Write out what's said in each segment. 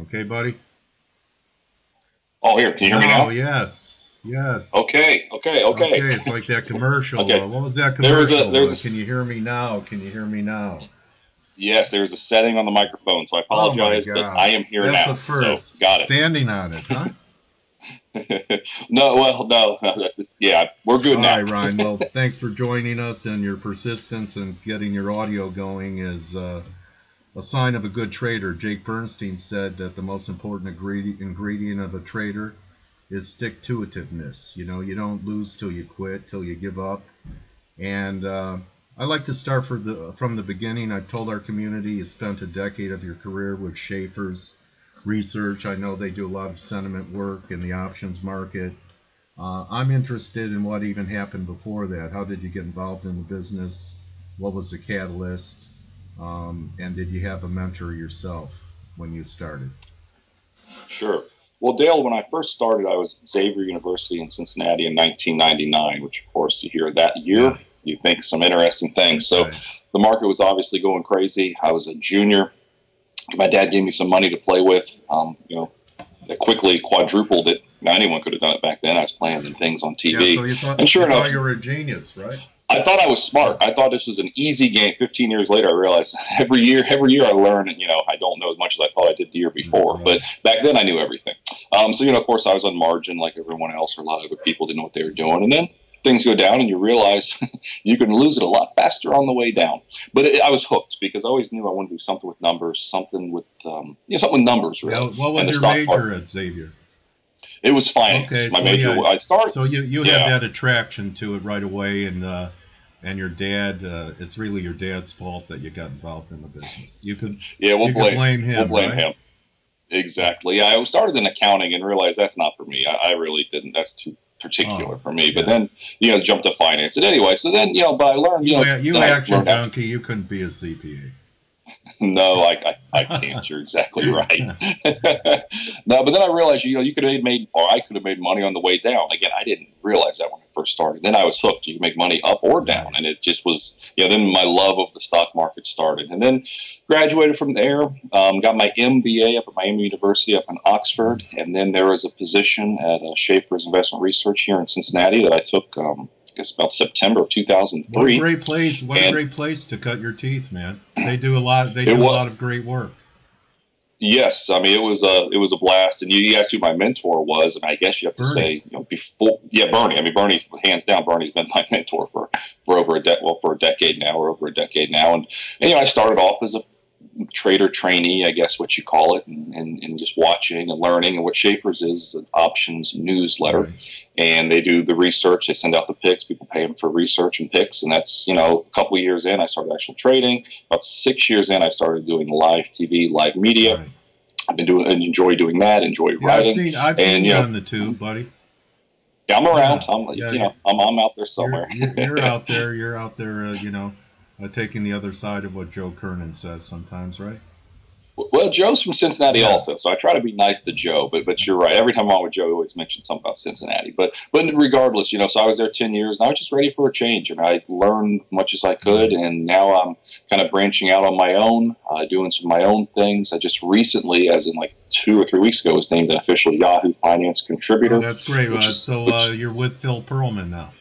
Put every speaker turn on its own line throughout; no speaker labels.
Okay, buddy?
Oh, here, can you hear me
Now,
now?
yes. Yes.
Okay.
Okay, it's like that commercial.
Okay.
What was that
There was a
commercial?
there's a
Can you hear me now? Can you hear me now?
yes, there was a setting on the microphone, so I
Oh my
apologize, but I
God.
am here
That's a
now, so
first.
got
Standing on it, huh?
it. No, well, no, that's just yeah, we're good
All
now.
right, Ryan. Well, thanks for joining us, and your persistence and getting your audio going is a sign of a good trader. Jake Bernstein said that the most important ingredient of a trader is stick-to-itiveness. You know, you don't lose till you quit, till you give up. And I like to start from the beginning. I've told our community you spent a decade of your career with Schaefer's Research. I know they do a lot of sentiment work in the options market. I'm interested in what even happened before that. How did you get involved in the business? What was the catalyst? And did you have a mentor yourself when you started?
Sure. Well, Dale, when I first started, I was at Xavier University in Cincinnati in 1999, which, of course, you hear that year,
Yeah,
you think some interesting things. So
right.
the market was obviously going crazy. I was a junior. My dad gave me some money to play with. That quickly quadrupled it. Now, anyone could have done it back then. I was playing in things on
Yeah, so
TV,
you thought
and
you
sure
thought
enough,
you were a genius, right?
I thought I was smart. I thought this was an easy game. 15 years later, I realized every year I learn, and I don't know as much as I thought I did the year before.
Right.
But back then, I knew everything. So of course, I was on margin like everyone else, or a lot of other people didn't know what they were doing. And then things go down, and you realize you can lose it a lot faster on the way down. But I was hooked because I always knew I wanted to do something with numbers, something with numbers
Yeah.
really,
What
and
was
the
your
stock
major
market.
at Xavier?
It was finance.
Okay,
My
so
major.
yeah,
I started.
so you had
Yeah.
that attraction to it right away, and your dad. It's really your dad's fault that you got involved in the business.
Yeah.
You could blame
We'll
him,
blame
right?
him. Exactly. Yeah, I started in accounting and realized that's not for me. I really didn't. That's too particular
Oh,
for me. But
yeah.
then, jumped to finance. And anyway, so then, but I learned,
You
then I
action
learned how.
junkie. You couldn't be a CPA.
No, I can't. You're exactly right. No, but then I realized, you could have made, or I could have made money on the way down. Again, I didn't realize that when I first started. Then I was hooked. You can make money up or down,
Right.
and it just was, then my love of the stock market started, and then graduated from there. Got my MBA up at Miami University up in Oxford, and then there was a position at Schaefer's Investment Research here in Cincinnati that I took. I guess about September of
What a
2003,
great place! What a
and
great place to cut your teeth, man. They do a lot. They
it
do a
was
lot of great work.
yes, I mean it was a blast, and you asked who my mentor was, and I guess you have to say,
Bernie.
before, yeah, Bernie. I mean, Bernie, hands down, Bernie's been my mentor for for a decade now, or over a decade now, and I started off as a trader trainee, I guess what you call it, and just watching and learning. And what Schaefer's is an options newsletter,
Right.
and they do the research. They send out the picks. People pay them for research and picks, and that's a couple of years in, I started actual trading. About 6 years in, I started doing live TV, live media.
Right.
I've been doing and enjoy doing that. Enjoy
Yeah,
writing,
I've seen
and
you on the tube, buddy.
yeah, I'm around.
Yeah. Yeah. Yeah.
I'm out there somewhere.
You're out there. You're out there. Taking the other side of what Joe Kernan says sometimes, right?
Well, Joe's from Cincinnati
Yeah.
also, so I try to be nice to Joe. But you're right. Every time I'm on with Joe, he always mentions something about Cincinnati. But regardless, so I was there 10 years, and I was just ready for a change. And I learned much as I could,
Right.
and now I'm kind of branching out on my own, doing some of my own things. I just recently, as in like 2 or 3 weeks ago, was named an official Yahoo Finance
Oh,
contributor,
that's great.
which is which.
You're with Phil Pearlman now.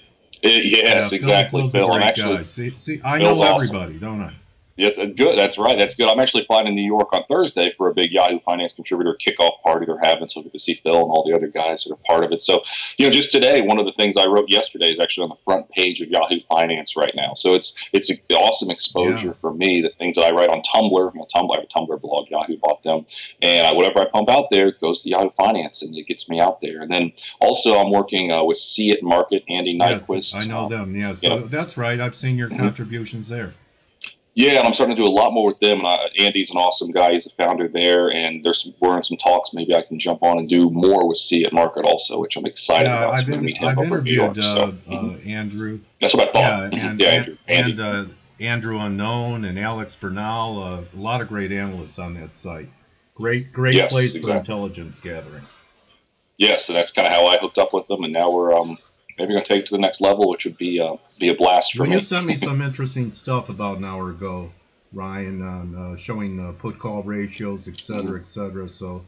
Yeah,
Yes, exactly,
Phil's a
Phil. I'm
great
actually
guy. See, I
Phil's
know
awesome.
everybody, don't I?
Yes, good. That's right. That's good. I'm actually flying to New York on Thursday for a big Yahoo Finance contributor kickoff party they're having, so we get to see Phil and all the other guys that are part of it. So, just today, one of the things I wrote yesterday is actually on the front page of Yahoo Finance right now. So it's an awesome
Yeah.
exposure for me. The things that I write on Tumblr, Tumblr, I have a Tumblr blog. Yahoo bought them, and whatever I pump out there goes to Yahoo Finance, and it gets me out there. And then also, I'm working with See It Market, Andy
Yes, I
Nyquist.
know them. Yeah,
You
so
know,
that's right. I've seen your contributions there.
Yeah, and I'm starting to do a lot more with them. And Andy's an awesome guy. He's the founder there, and we're in some talks. Maybe I can jump on and do more with See It Market also, which I'm excited
Yeah,
about. So I'm going to meet him
I've
over in New
interviewed
York. So
Andrew.
that's what I thought.
Yeah,
Yeah, Andrew,
and
Andy.
Andrew Unknown and Alex Bernal. A lot of great analysts on that site. Great
Yes,
place for
exactly.
intelligence gathering.
Yes, so that's kind of how I hooked up with them, and now we're maybe going to take it to the next level, which would be a blast for
Well, you
me.
sent me some interesting stuff about an hour ago Ryan, on showing put call ratios, et cetera. So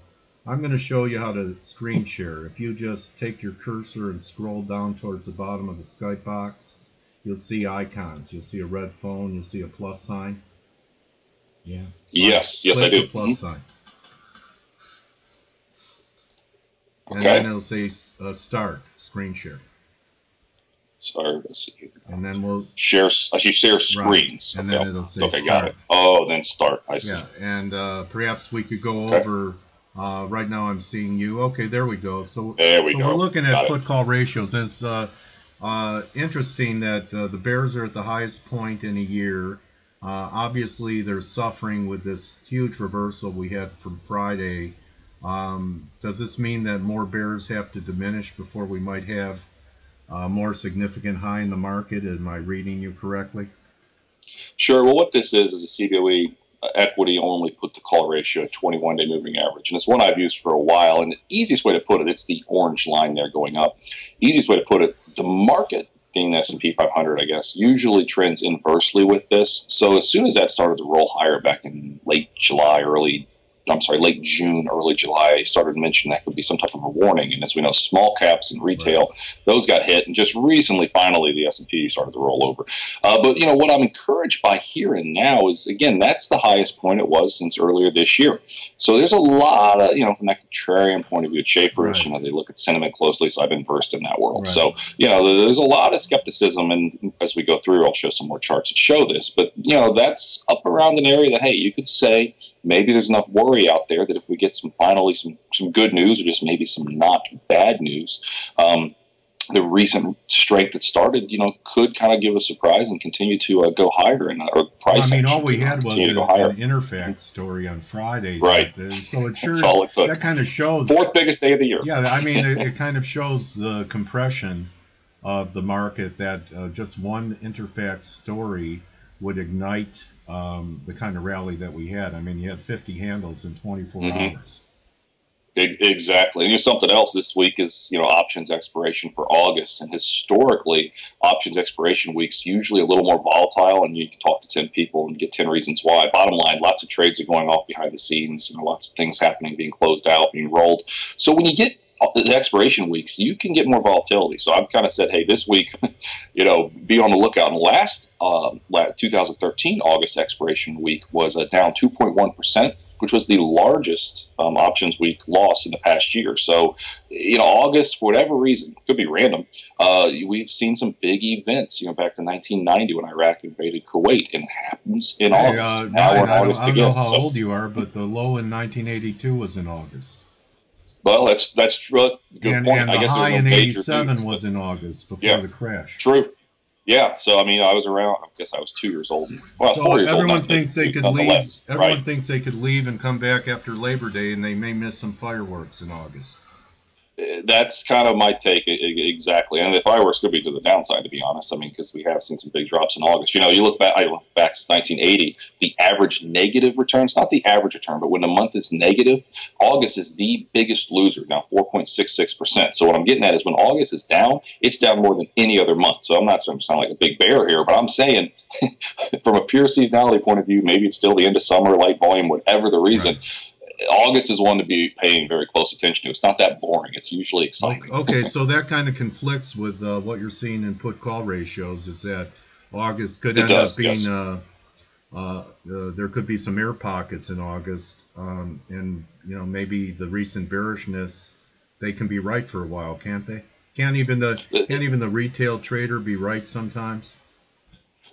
I'm going to show you how to screen share. If you just take your cursor and scroll down towards the bottom of the Skype box, you'll see icons. You'll see a red phone. You'll see a plus sign. Yeah.
Yes, yes, I
Click
do.
the plus sign. And
Okay.
then it'll say start screen share.
Sorry, let's see.
And then we'll
share. I should share screens.
Right. And
okay.
then it'll say
okay,
start.
got it. Oh, then start. I see.
Yeah, and perhaps we could go over. Right now, I'm seeing you. Okay, there we go. So
there we go.
We're looking at put call ratios. And it's interesting that the Bears are at the highest point in a year. Obviously, they're suffering with this huge reversal we had from Friday. Does this mean that more Bears have to diminish before we might have more significant high in the market? Am I reading you correctly?
Sure. Well, what this is a CBOE equity only put the call ratio at 21-day moving average. And it's one I've used for a while. And the easiest way to put it, it's the orange line there going up. Easiest way to put it, the market, being the S&P 500, I guess, usually trends inversely with this. So as soon as that started to roll higher back in late June, early July, I started to mention that could be some type of a warning. And as we know, small caps and retail, those got hit. And just recently, finally, the S&P started to roll over. But, what I'm encouraged by here and now is, again, that's the highest point it was since earlier this year. So there's a lot of, from that contrarian point of view, Schaefer's, they look at sentiment closely. So I've been versed in that world. So, there's a lot of skepticism. And as we go through, I'll show some more charts that show this. But, that's up around an area that, hey, you could say, maybe there's enough worry out there that if we get some good news or just maybe some not bad news, the recent strength that started, could kind of give a surprise and continue to go higher in or price.
All we had was an Interfax story on Friday.
Right.
So it sure that kind of shows
fourth biggest day of the year.
Yeah, it kind of shows the compression of the market that just one Interfax story would ignite the kind of rally that we had. You had 50 handles in 24 hours.
Exactly. And something else this week is, options expiration for August. And historically, options expiration week's usually a little more volatile, and you can talk to 10 people and get 10 reasons why. Bottom line, lots of trades are going off behind the scenes, lots of things happening, being closed out, being rolled. So when you get the expiration weeks, you can get more volatility. So I've kind of said, hey, this week, be on the lookout. And last 2013 August expiration week was down 2.1%, which was the largest options week loss in the past year. So, August, for whatever reason, could be random, we've seen some big events, back to 1990 when Iraq invaded Kuwait, and it happens in August.
Now we're in August again. I don't know how old you are, but the low in 1982 was in August.
Well, that's true. That's a good point.
And the high in 87 was in August before the crash.
True. Yeah. So, I was around, I guess I was 2 years old. Well,
so
4 years
everyone
old,
thinks they could leave. Everyone thinks they could leave and come back after Labor Day, and they may miss some fireworks in August.
That's kind of my take, exactly. And the fireworks could be to the downside, to be honest. Because we have seen some big drops in August. I look back since 1980, the average negative returns, not the average return, but when the month is negative, August is the biggest loser, now 4.66%. So what I'm getting at is when August is down, it's down more than any other month. So I'm not trying to sound like a big bear here, but I'm saying from a pure seasonality point of view, maybe it's still the end of summer, light volume, whatever the reason. August is one to be paying very close attention to. It's not that boring. It's usually exciting.
Okay, so that kind of conflicts with what you're seeing in put-call ratios, is that August could end up being, there could be some air pockets in August, and maybe the recent bearishness, they can be right for a while, can't they? Can't even the retail trader be right sometimes?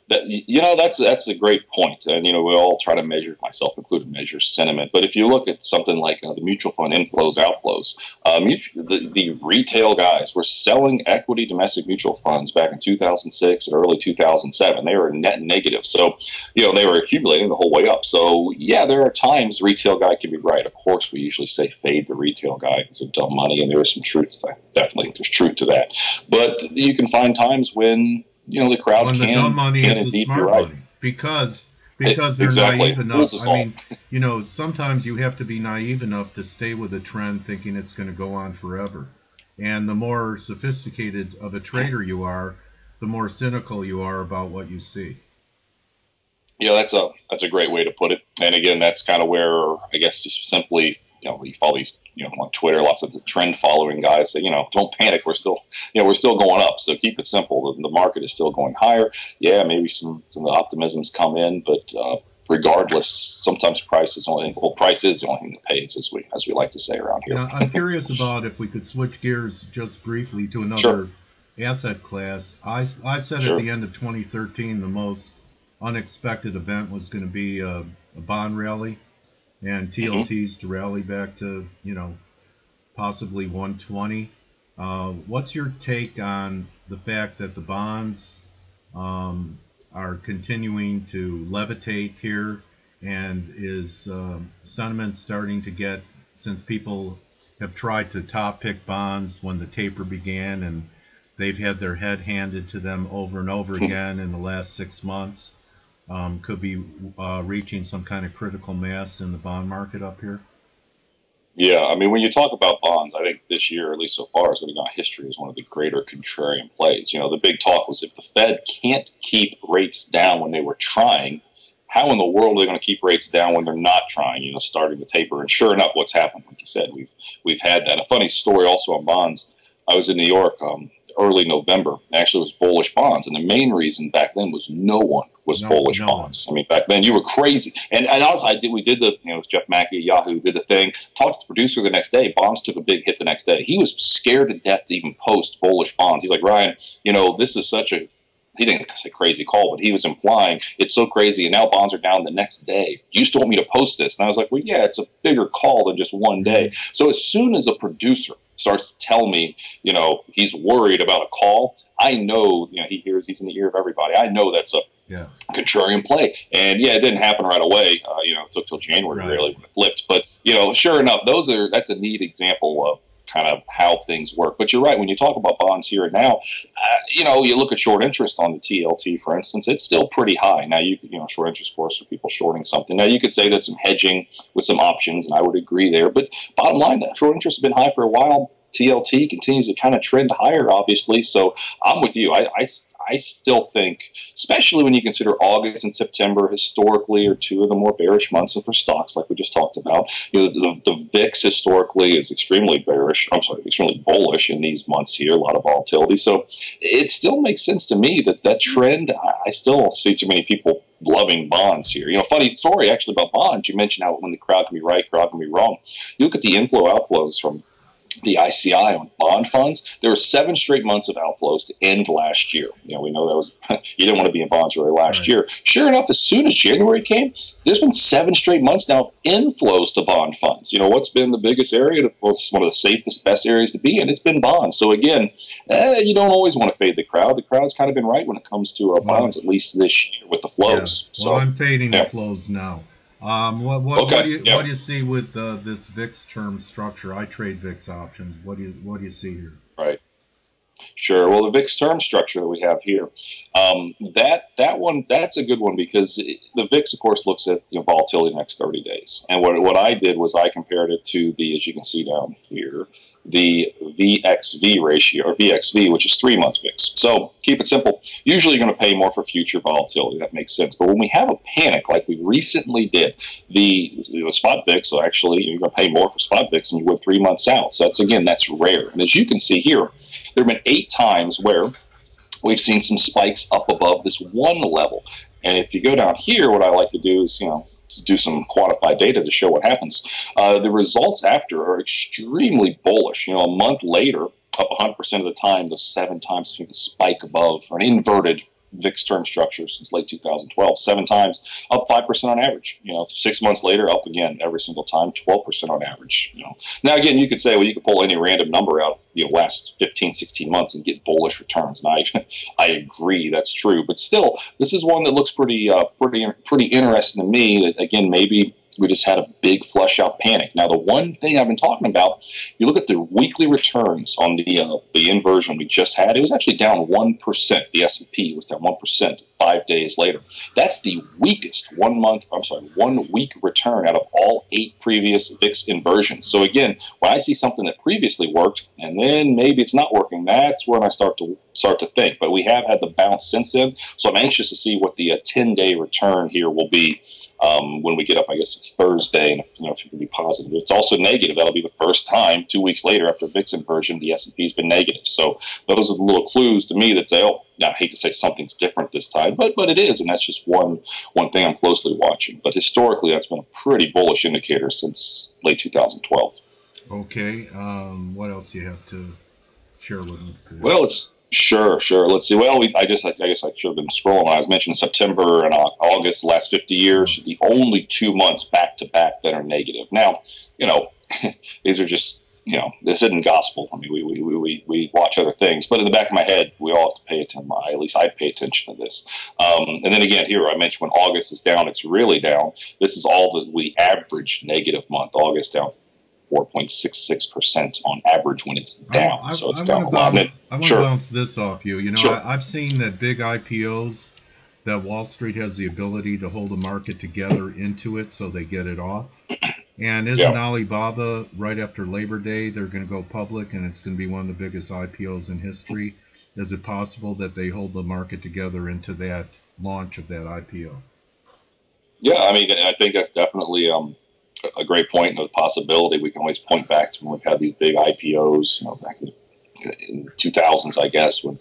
That's a great point. And, we all try to measure, myself included, measure sentiment. But if you look at something like the mutual fund inflows, outflows, the retail guys were selling equity domestic mutual funds back in 2006 and early 2007. They were net negative. So, they were accumulating the whole way up. So, yeah, there are times the retail guy can be right. Of course, we usually say fade the retail guy because of dumb money. And there is some truth to that. Definitely, there's truth to that. But you can find times when the crowd
when the dumb money is the smart money, because they're naive enough. Sometimes you have to be naive enough to stay with a trend thinking it's going to go on forever. And the more sophisticated of a trader you are, the more cynical you are about what you see.
That's That's a great way to put it. And again, that's kind of where, I guess, just simply, you follow these, on Twitter, lots of the trend following guys say, don't panic. We're still, we're still going up. So keep it simple. The market is still going higher. Yeah, maybe some of the optimisms come in, but regardless, sometimes price is the only thing that pays, as we like to say around here.
Yeah, I'm curious about if we could switch gears just briefly to another
Sure.
asset class. I said
Sure.
at the end of 2013 the most unexpected event was going to be a bond rally and TLTs to rally back to, possibly 120. What's your take on the fact that the bonds are continuing to levitate here, and is sentiment starting to get, since people have tried to top pick bonds when the taper began and they've had their head handed to them over and over again in the last 6 months, could be reaching some kind of critical mass in the bond market up here?
Yeah, I mean, when you talk about bonds, I think this year, at least so far, has got history as one of the greater contrarian plays. The big talk was if the Fed can't keep rates down when they were trying, how in the world are they going to keep rates down when they're not trying, starting to taper? And sure enough, what's happened, like you said, we've had that. A funny story also on bonds. I was in New York early November. Actually, it was bullish bonds, and the main reason back then was no one was bullish bonds. I mean, back then you were crazy. And also, we did the, it was Jeff Mackey at Yahoo did the thing. Talked to the producer the next day. Bonds took a big hit the next day. He was scared to death to even post bullish bonds. He's like, Ryan, this is such a, he didn't say crazy call, but he was implying it's so crazy, and now bonds are down the next day. You still want me to post this? And I was like, well, yeah, it's a bigger call than just one day. So as soon as a producer starts to tell me, he's worried about a call, I know, he's in the ear of everybody. I know that's a contrarian play. And yeah, it didn't happen right away. It took till January really when it flipped. But sure enough, that's a neat example of kind of how things work. But you're right, when you talk about bonds here and now, you look at short interest on the TLT, for instance, it's still pretty high. Now, short interest, of course, are people shorting something. Now, you could say that's some hedging with some options, and I would agree there. But bottom line, that short interest has been high for a while. TLT continues to kind of trend higher, obviously. So I'm with you. I still think, especially when you consider August and September historically are two of the more bearish months for stocks, like we just talked about. The VIX historically is extremely bullish in these months here, a lot of volatility. So it still makes sense to me that trend. I still see too many people loving bonds here. Funny story actually about bonds. You mentioned how when the crowd can be right, crowd can be wrong. You look at the inflow outflows from the ICI on bond funds. There were 7 straight months of outflows to end last year. We know that was, you didn't want to be in bonds really last year. Sure enough, as soon as January came, there's been 7 straight months now of inflows to bond funds. What's been the biggest area? What's one of the safest, best areas to be in? It's been bonds. So again, you don't always want to fade the crowd. The crowd's kind of been right when it comes to bonds, at least this year with the flows.
Yeah. Well, I'm fading the flows now. What do you see with this VIX term structure? I trade VIX options. What do you see here?
Right. Sure. Well, the VIX term structure that we have here, that's a good one because the VIX, of course, looks at volatility the next 30 days. And what I did was I compared it to as you can see down here, the VXV ratio, or VXV, which is 3 months VIX. So keep it simple. Usually you're going to pay more for future volatility. That makes sense. But when we have a panic like we recently did, the spot VIX, so actually you're going to pay more for spot VIX than you would 3 months out. So that's rare. And as you can see here, there have been 8 times where we've seen some spikes up above this one level. And if you go down here, what I like to do is, to do some quantified data to show what happens. The results after are extremely bullish. A month later, up 100% of the time, those 7 times between the spike above, or an inverted VIX term structure since late 2012, 7 times, up 5% on average. 6 months later, up again every single time, 12% on average. Now again, you could say, well, you could pull any random number out last 15, 16 months and get bullish returns, and I agree that's true. But still, this is one that looks pretty interesting to me. That again, maybe We just had a big flush out panic. Now, the one thing I've been talking about, you look at the weekly returns on the inversion we just had, it was actually down 1%. The S&P was down 1% 5 days later. That's the weakest 1 week return out of all 8 previous VIX inversions. So again, when I see something that previously worked and then maybe it's not working, that's when I start to think. But we have had the bounce since then, so I'm anxious to see what the 10-day return here will be when we get up, I guess, Thursday, and if you can be positive. It's also negative. That'll be the first time 2 weeks later after VIX inversion, the S&P's been negative. So those are the little clues to me that say, oh, I hate to say something's different this time, but it is, and that's just one thing I'm closely watching. But historically, that's been a pretty bullish indicator since late 2012.
Okay. What else do you have to share with us today?
Well, Sure. Let's see. Well, I guess I should have been scrolling when I was mentioning September and August, the last 50 years, the only 2 months back to back that are negative. Now, these are just, this isn't gospel. I mean, we watch other things, but in the back of my head, we all have to pay attention. At least I pay attention to this. And then again, here I mentioned when August is down, it's really down. This is all that we average negative month. August down 4.66% on average when it's down. So it's down a lot.
I want to bounce this off you. I've seen that big IPOs that Wall Street has the ability to hold the market together into it so they get it off. And isn't Alibaba right after Labor Day, they're going to go public and it's going to be one of the biggest IPOs in history? Is it possible that they hold the market together into that launch of that IPO?
Yeah, I mean, I think that's definitely a great point and a possibility. We can always point back to when we've had these big IPOs, back in the 2000s, I guess, when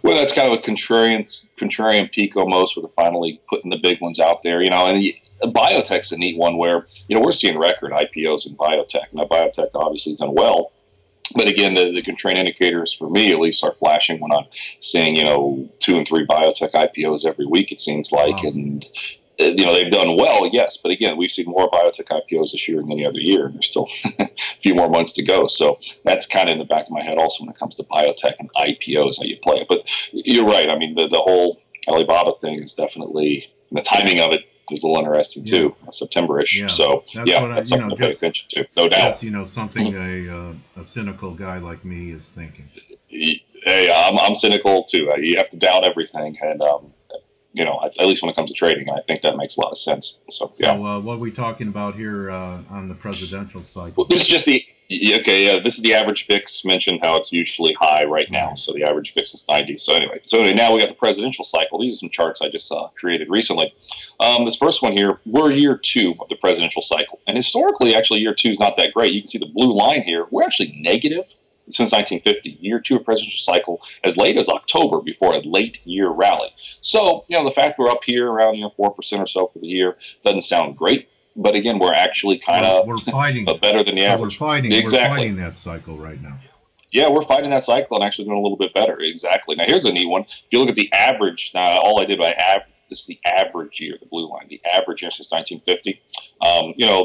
that's kind of a contrarian peak almost, where they're finally putting the big ones out there, and biotech's a neat one where, we're seeing record IPOs in biotech. Now, biotech obviously has done well, but again, the contrarian indicators for me at least are flashing when I'm seeing, 2 and 3 biotech IPOs every week, it seems like. Wow. And they've done well, yes, but again, we've seen more biotech IPOs this year than any other year, and there's still a few more months to go. So that's kind of in the back of my head also when it comes to biotech and IPOs, how you play it. But you're right. I mean, the whole Alibaba thing is definitely, the timing of it is a little interesting too, September-ish. Yeah. So that's something to pay attention to, no doubt.
That's, something a cynical guy like me is thinking.
Hey, I'm cynical too. You have to doubt everything, and at least when it comes to trading, I think that makes a lot of sense. So
what are we talking about here on the presidential cycle?
Well, this is just this is the average VIX. Mentioned how it's usually high right now. So the average VIX is 90. So anyway, now we got the presidential cycle. These are some charts I just created recently. This first one here, we're year 2 of the presidential cycle. And historically, actually, year 2 is not that great. You can see the blue line here. We're actually negative since 1950, year 2 of presidential cycle, as late as October before a late year rally. So, the fact we're up here around 4% or so for the year doesn't sound great. But again, we're actually kind of better than the average.
We're fighting that cycle right now.
Yeah, we're fighting that cycle and actually doing a little bit better. Exactly. Now, here's a neat one. If you look at the average, all I did was this is the average year, the blue line, the average year since 1950.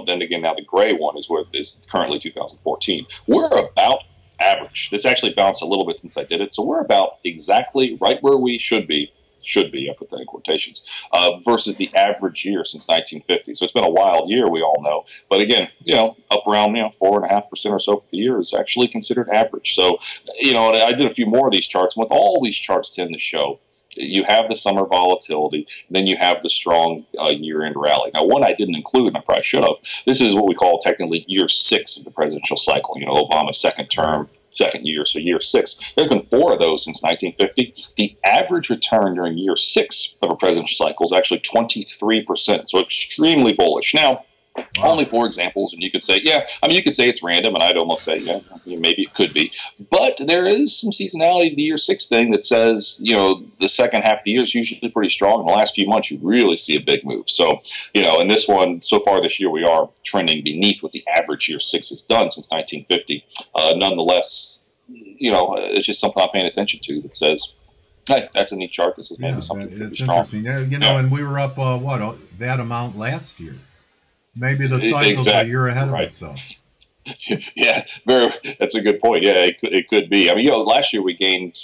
Then again, now the gray one is where this currently 2014. We're about average. This actually bounced a little bit since I did it, so we're about exactly right where we should be, I put that in quotations, versus the average year since 1950. So it's been a wild year, we all know, but again, up around 4.5% or so for the year is actually considered average. So I did a few more of these charts, and what all these charts tend to show, you have the summer volatility, then you have the strong year-end rally. Now, one I didn't include, and I probably should have, this is what we call technically year 6 of the presidential cycle. Obama's second year, so year 6. There's been 4 of those since 1950. The average return during year 6 of a presidential cycle is actually 23%, so extremely bullish. Now, only 4 examples, and you could say, you could say it's random, and I'd almost say, maybe it could be. But there is some seasonality to the year 6 thing that says, the second half of the year is usually pretty strong. In the last few months, you really see a big move. So, in this one, so far this year, we are trending beneath what the average year 6 has done since 1950. Nonetheless, it's just something I'm paying attention to that says, hey, that's a neat chart. This is maybe something pretty strong.
Interesting. And we were up, that amount last year. Maybe the cycle's a year ahead of itself.
Yeah, that's a good point. Yeah, it could be. I mean, last year we gained,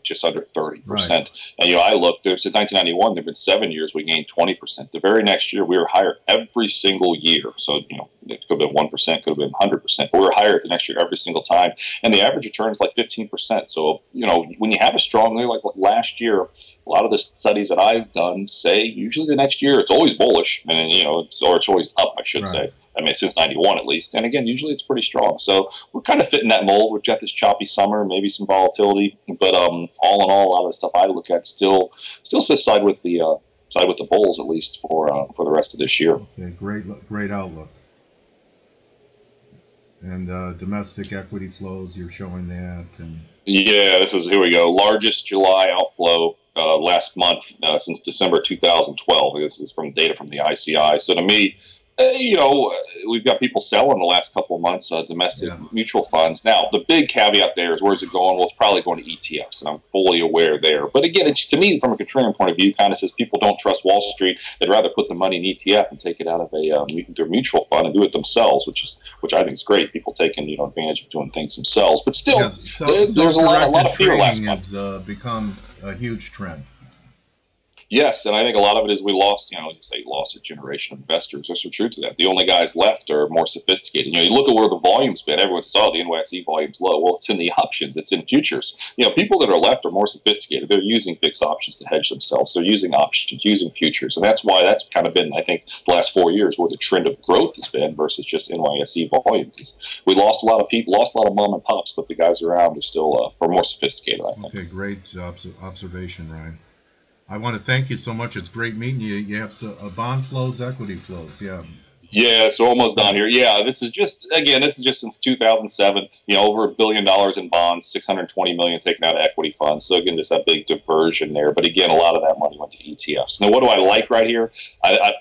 just under 30%.
Right.
And, I looked there since 1991, there've been 7 years we gained 20%. The very next year we were higher every single year. So, it could have been 1%, could have been 100%, but we were higher the next year every single time. And the average return is like 15%. So, when you have a strong year like last year, a lot of the studies that I've done say usually the next year it's always bullish, and it's always up, I should
Right.
say. I mean, since '91 at least. And again, usually it's pretty strong. So we're kind of fitting that mold. We've got this choppy summer, maybe some volatility, but all in all, a lot of the stuff I look at still says side with the bulls at least for the rest of this year.
Okay. Great outlook. And domestic equity flows, you're showing that, and
Yeah, here we go. Largest July outflow last month since December 2012. This is from data from the ICI. So to me, we've got people selling the last couple of months, domestic
yeah,
mutual funds. Now, the big caveat there is where's it going? Well, it's probably going to ETFs, and I'm fully aware there. But again, to me, from a contrarian point of view, kind of says people don't trust Wall Street. They'd rather put the money in ETF and take it out of their mutual fund and do it themselves, which I think is great. People taking advantage of doing things themselves. But still,
yes.
there's a lot of fear last
Trading
month.
has become a huge trend.
Yes, and I think a lot of it is we lost, you say lost a generation of investors. There's some truth to that. The only guys left are more sophisticated. You look at where the volume's been. Everyone saw the NYSE volume's low. Well, it's in the options. It's in futures. People that are left are more sophisticated. They're using fixed options to hedge themselves. They're using options, using futures. And that's why that's kind of been, I think, the last 4 years where the trend of growth has been versus just NYSE volume. Because we lost a lot of people, lost a lot of mom and pops, but the guys around are still are more sophisticated, I think.
Okay, great observation, Ryan. I want to thank you so much. It's great meeting you. You have bond flows, equity flows. Yeah.
Yeah, so almost done here. Yeah, this is just since 2007. Over $1 billion in bonds, 620 million taken out of equity funds. So again, just that big diversion there. But again, a lot of that money went to ETFs. Now, what do I like right here?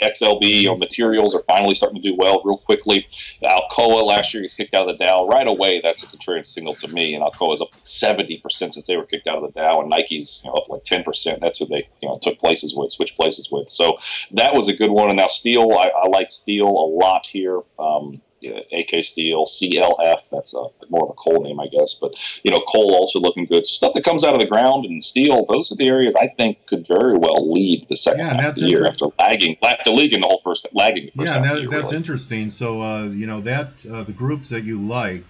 XLB materials are finally starting to do well real quickly. Alcoa last year gets kicked out of the Dow right away. That's a contrarian signal to me. And Alcoa is up 70% since they were kicked out of the Dow, and Nike's up like 10%. That's who they switched places with. So that was a good one. And now steel, I like steel a lot here. AK Steel, CLF, that's more of a coal name, I guess. But, coal also looking good. So stuff that comes out of the ground and steel, those are the areas I think could very well lead the second half of the year after lagging the whole first half of the year.
That's
really
interesting. So, the groups that you like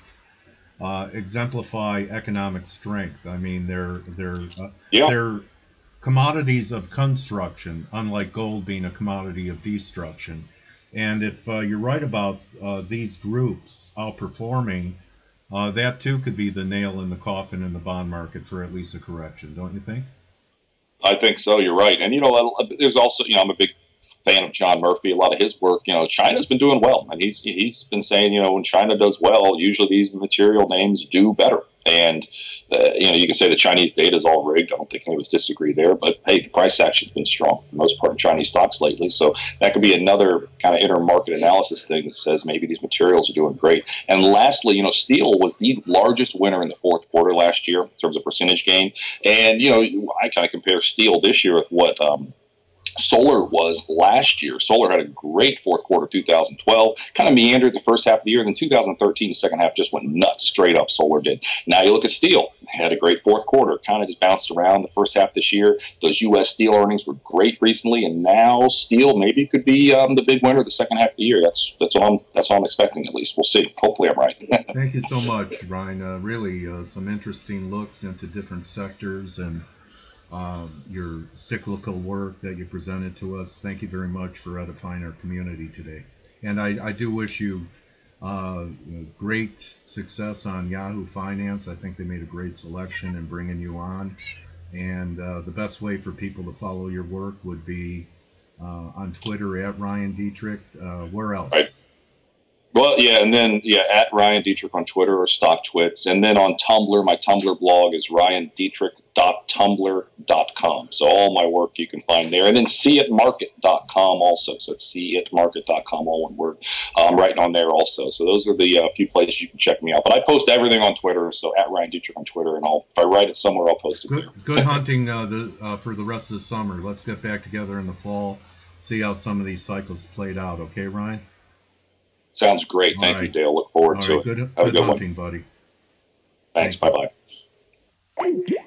exemplify economic strength. I mean, they're commodities of construction, unlike gold being a commodity of destruction. And if you're right about these groups outperforming, that too could be the nail in the coffin in the bond market for at least a correction, don't you think?
I think so. You're right. And, there's also, I'm a big fan of John Murphy. A lot of his work, China's been doing well. And he's been saying, when China does well, usually these material names do better. And, you can say the Chinese data is all rigged. I don't think any of us disagree there. But, hey, the price action has been strong for the most part in Chinese stocks lately. So that could be another kind of inter-market analysis thing that says maybe these materials are doing great. And lastly, steel was the largest winner in the fourth quarter last year in terms of percentage gain. And, I kind of compare steel this year with what solar was last year. Solar had a great fourth quarter 2012, kind of meandered the first half of the year, and then 2013, the second half just went nuts straight up. Solar did. Now you look at steel, had a great fourth quarter, kind of just bounced around the first half this year. Those U.S. steel earnings were great recently, and now steel maybe could be the big winner the second half of the year. That's what I'm expecting at least. We'll see. Hopefully I'm right.
Thank you so much, Ryan. Really, some interesting looks into different sectors and your cyclical work that you presented to us. Thank you very much for edifying our community today. And I do wish you great success on Yahoo Finance. I think they made a great selection in bringing you on. And the best way for people to follow your work would be on Twitter at Ryan Dietrich. Where else?
Right. Well, yeah, and then, at Ryan Dietrich on Twitter or StockTwits. And then on Tumblr, my Tumblr blog is ryandietrich.tumblr.com. So all my work you can find there. And then seeitmarket.com also. So it's seeitmarket.com, all one word. I'm writing on there also. So those are the few places you can check me out. But I post everything on Twitter. So at Ryan Dietrich on Twitter. And if I write it somewhere, I'll post it there.
Good hunting for the rest of the summer. Let's get back together in the fall, see how some of these cycles played out. Okay, Ryan?
Sounds great.
All
Thank you,
right.
Dale. Look forward
All
to
right.
it.
Good,
Have a
good
good one.
hunting, buddy.
Thanks.
Thank you.
Bye bye.